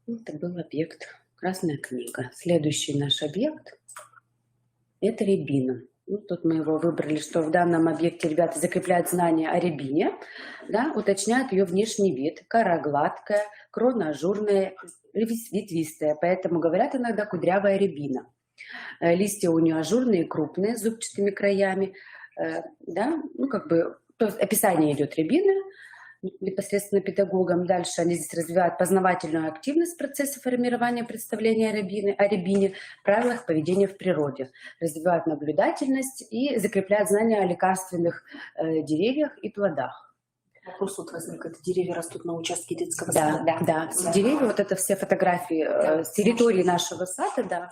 Это был объект Красная книга. Следующий наш объект — это рябина. Ну, тут мы его выбрали, что в данном объекте ребята закрепляют знания о рябине, да, уточняют ее внешний вид. Кора гладкая, крона ажурная, ветвистая, поэтому говорят иногда кудрявая рябина. Листья у нее ажурные, крупные, с зубчатыми краями. Да, ну, как бы, то есть описание идет рябины непосредственно педагогам. Дальше они здесь развивают познавательную активность в процессе формирования представления о рябине, правилах поведения в природе, развивают наблюдательность и закрепляют знания о лекарственных деревьях и плодах. Вопрос тут возник: это деревья растут на участке детского сада? сада? Да. Деревья, вот это все фотографии с территории нашего сада, да.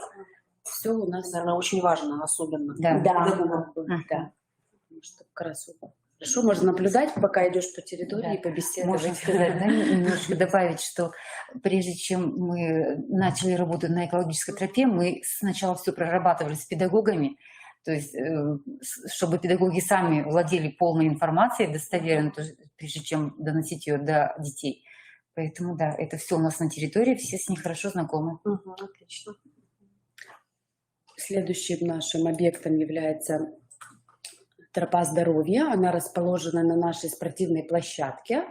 Все у нас, наверное, очень важно, особенно. Да. Потому что как раз хорошо, можно наблюдать, пока идешь по территории, и побеседовать. Можно сказать, да, немножко добавить, что прежде чем мы начали работать на экологической тропе, мы сначала все прорабатывали с педагогами, то есть чтобы педагоги сами владели полной информацией достоверной, прежде чем доносить ее до детей. Поэтому да, это все у нас на территории, все с ней хорошо знакомы. Отлично. Следующим нашим объектом является тропа здоровья. Она расположена на нашей спортивной площадке.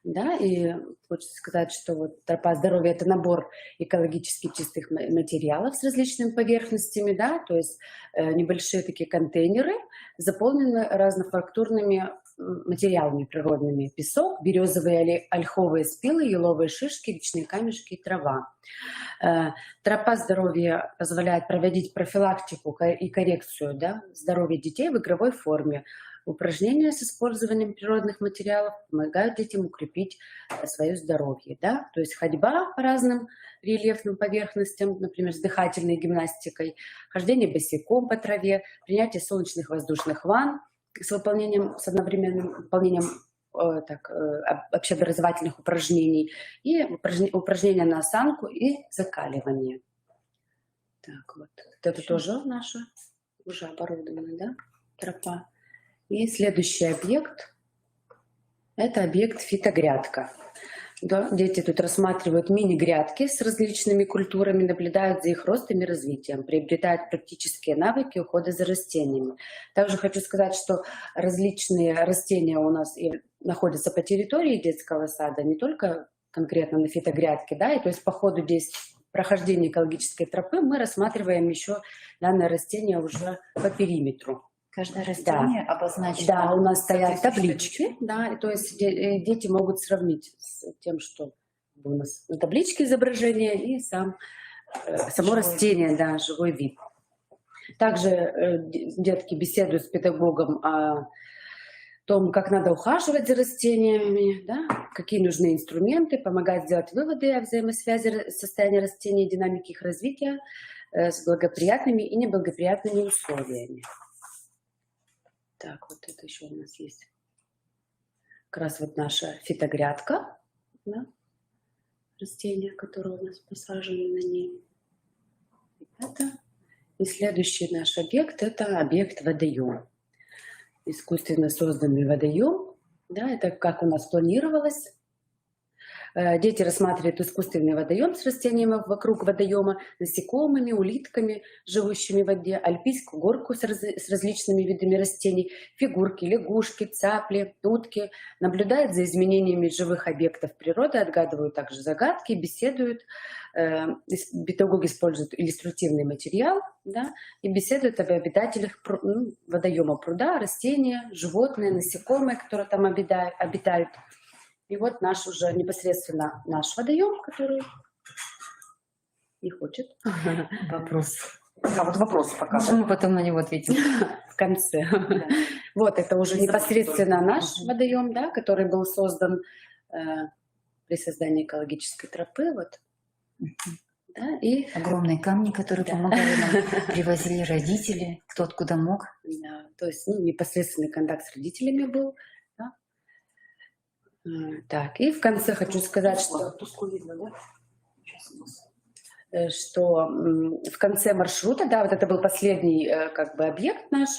Да, и хочется сказать, что вот тропа здоровья — это набор экологически чистых материалов с различными поверхностями, да, то есть небольшие такие контейнеры, заполнены разнофактурными материалами природными: песок, березовые ольховые спилы, еловые шишки, речные камешки и трава. Тропа здоровья позволяет проводить профилактику и коррекцию, да, здоровья детей в игровой форме. Упражнения с использованием природных материалов помогают детям укрепить свое здоровье. Да? То есть ходьба по разным рельефным поверхностям, например, с дыхательной гимнастикой, хождение босиком по траве, принятие солнечных воздушных ванн с одновременным выполнением общеобразовательных упражнений и упражнения на осанку и закаливание. Так, вот. Это тоже наша уже оборудованная, да, тропа. И следующий объект — это объект фитогрядка. Да, дети тут рассматривают мини-грядки с различными культурами, наблюдают за их ростом и развитием, приобретают практические навыки ухода за растениями. Также хочу сказать, что различные растения у нас находятся по территории детского сада, не только конкретно на фитогрядке, да, и то есть по ходу прохождения экологической тропы мы рассматриваем еще данное растение уже по периметру. Каждое растение обозначено. Да, у нас стоят таблички, да, и то есть дети могут сравнить с тем, что у нас на табличке изображение, и само растение, да, живой вид. Также детки беседуют с педагогом о том, как надо ухаживать за растениями, да, какие нужны инструменты, помогает сделать выводы о взаимосвязи состояния растений и динамики их развития с благоприятными и неблагоприятными условиями. Так, вот это еще у нас есть. Как раз вот наша фитогрядка, да, растения, которые у нас посажены на ней. И следующий наш объект – это объект водоем. Искусственно созданный водоем. Да, это как у нас планировалось. Дети рассматривают искусственный водоем с растениями вокруг водоема, насекомыми, улитками, живущими в воде, альпийскую горку с различными видами растений, фигурки, лягушки, цапли, утки. Наблюдают за изменениями живых объектов природы, отгадывают также загадки, беседуют. Педагоги используют иллюстративный материал, да, и беседуют об обитателях водоема пруда, растения, животные, насекомые, которые там обитают. И вот наш уже непосредственно наш водоем, который не хочет. Вопрос. А вот вопрос пока. Мы потом на него ответим. В конце. Вот это уже непосредственно наш водоем, да, который был создан при создании экологической тропы. Вот. Да, и огромные камни, которые помогали нам, привозили родители, кто откуда мог. Да, то есть непосредственный контакт с родителями был. Да. Так, и в конце хочу сказать, что в конце маршрута, да, вот это был последний как бы объект наш,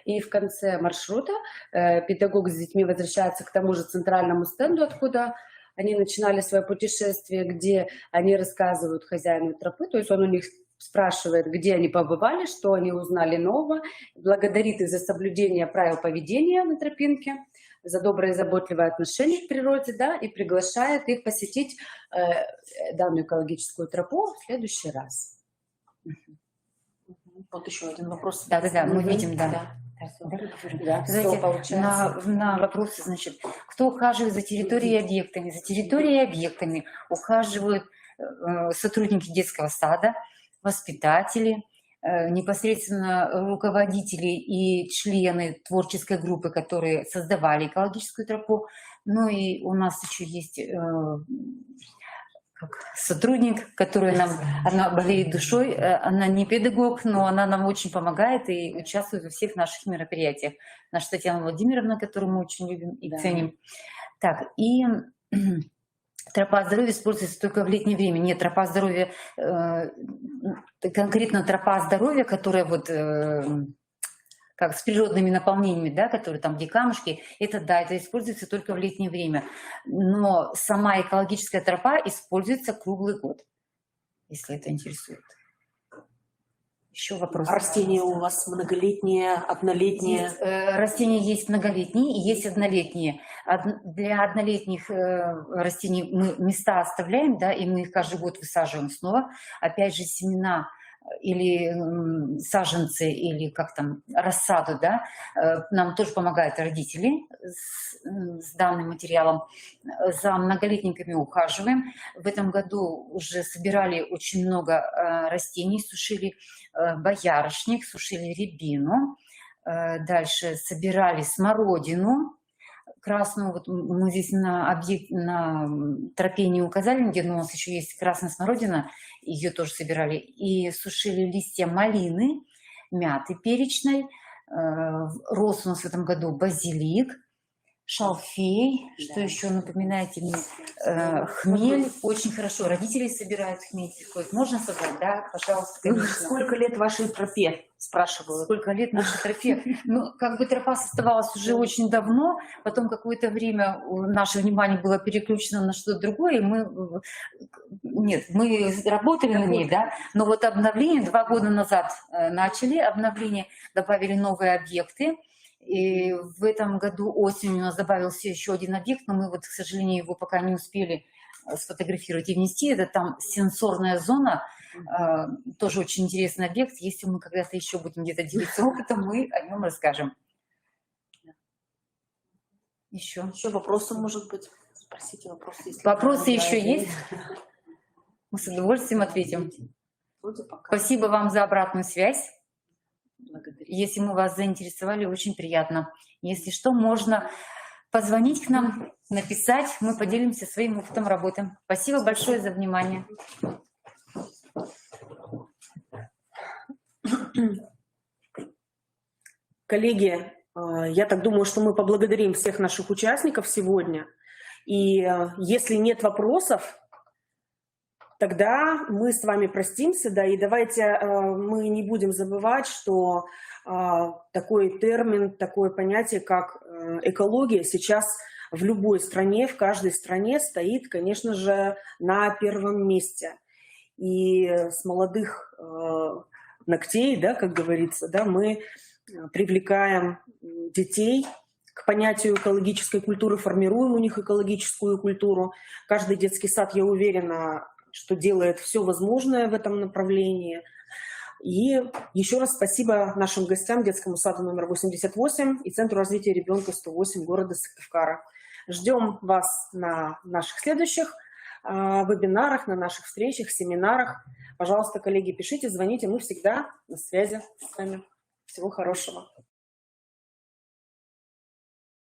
и в конце маршрута педагог с детьми возвращается к тому же центральному стенду, откуда они начинали свое путешествие, где они рассказывают хозяину тропы, то есть он у них спрашивает, где они побывали, что они узнали нового, благодарит их за соблюдение правил поведения на тропинке, за доброе и заботливое отношение к природе, да, и приглашает их посетить данную экологическую тропу в следующий раз. Вот еще один вопрос. Да, мы видим, да. Да, на вопросы, значит, кто ухаживает за территорией и объектами? За территорией и объектами ухаживают сотрудники детского сада, воспитатели, непосредственно руководители и члены творческой группы, которые создавали экологическую тропу. Ну и у нас еще есть как сотрудник, который она болеет душой, она не педагог, но она нам очень помогает и участвует во всех наших мероприятиях. Наша Татьяна Владимировна, которую мы очень любим и ценим. Так, и тропа здоровья используется только в летнее время. Нет, тропа здоровья, конкретно тропа здоровья, которая вот как с природными наполнениями, да, которые там, где камушки, это да, это используется только в летнее время. Но сама экологическая тропа используется круглый год, если это интересует. Еще вопрос. Растения у вас многолетние, однолетние? Растения есть многолетние и есть однолетние. Для однолетних растений мы места оставляем, да, и мы их каждый год высаживаем снова. Опять же, семена или саженцы, или как там, рассаду, да, нам тоже помогают родители с данным материалом. За многолетниками ухаживаем. В этом году уже собирали очень много растений, сушили боярышник, сушили рябину, дальше собирали смородину красную. Вот мы здесь на тропе не указали где, но у нас еще есть красная смородина, ее тоже собирали. И сушили листья малины, мяты перечной. Рос у нас в этом году базилик, шалфей, да. Что еще напоминаете мне? Хмель. Очень хорошо. Родители собирают хмель. Можно собрать? Да, пожалуйста, конечно. Сколько лет вашей тропе? Спрашивают. Сколько лет нашей тропе? Ну, как бы тропа создавалась уже очень давно, потом какое-то время наше внимание было переключено на что-то другое, и мы работали на ней, да, но вот обновление 2 года назад начали, обновление, добавили новые объекты, и в этом году осенью у нас добавился еще один объект, но мы вот, к сожалению, его пока не успели сфотографировать и внести. Это там сенсорная зона, тоже очень интересный объект. Если мы когда-то еще будем где-то делиться опытом, мы о нем расскажем. Еще вопросы, может быть? Спросите вопросы. Если вопросы еще есть? Мы с удовольствием ответим. Спасибо вам за обратную связь. Благодарю. Если мы вас заинтересовали, очень приятно. Если что, можно позвонить к нам, написать, мы поделимся своим опытом работы. Спасибо большое за внимание. Коллеги, я так думаю, что мы поблагодарим всех наших участников сегодня. И если нет вопросов, тогда мы с вами простимся, да, и давайте мы не будем забывать, что такой термин, такое понятие, как экология, сейчас в любой стране, в каждой стране стоит, конечно же, на первом месте. И с молодых ногтей, да, как говорится, да, мы привлекаем детей к понятию экологической культуры, формируем у них экологическую культуру. Каждый детский сад, я уверена, что делает все возможное в этом направлении. И еще раз спасибо нашим гостям, детскому саду номер 88 и Центру развития ребенка 108 города Сыктывкара. Ждем вас на наших следующих вебинарах, на наших встречах, семинарах. Пожалуйста, коллеги, пишите, звоните, мы всегда на связи с вами. Всего хорошего.